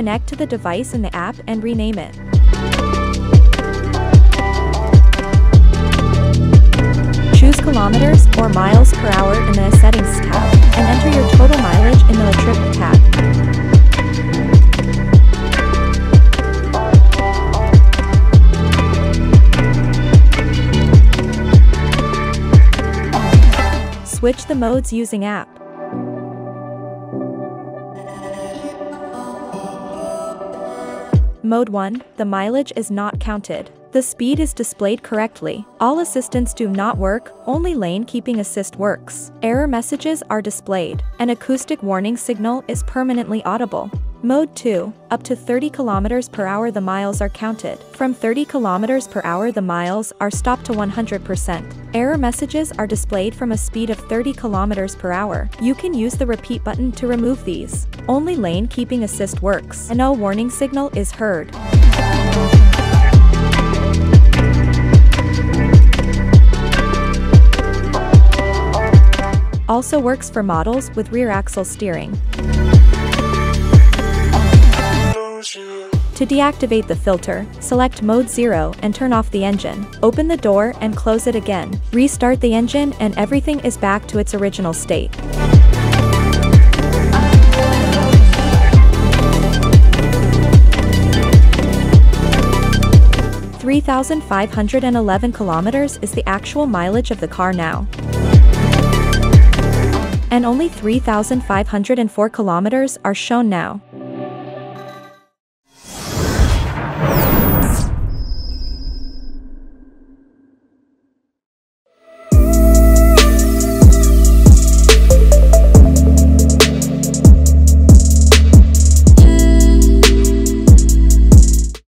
Connect to the device in the app and rename it. Choose kilometers or miles per hour in the Settings tab, and enter your total mileage in the Trip tab. Switch the modes using app. Mode 1, the mileage is not counted. The speed is displayed correctly. All assistants do not work, only lane keeping assist works. Error messages are displayed. An acoustic warning signal is permanently audible. Mode 2, up to 30 km per hour the miles are counted. From 30 km per hour the miles are stopped to 100%. Error messages are displayed from a speed of 30 km per hour. You can use the repeat button to remove these. Only lane keeping assist works, and no warning signal is heard. Also works for models with rear axle steering. To deactivate the filter, select Mode 0 and turn off the engine. Open the door and close it again. Restart the engine and everything is back to its original state. (3,511 kilometers) is the actual mileage of the car now. And only 3,504 kilometers are shown now.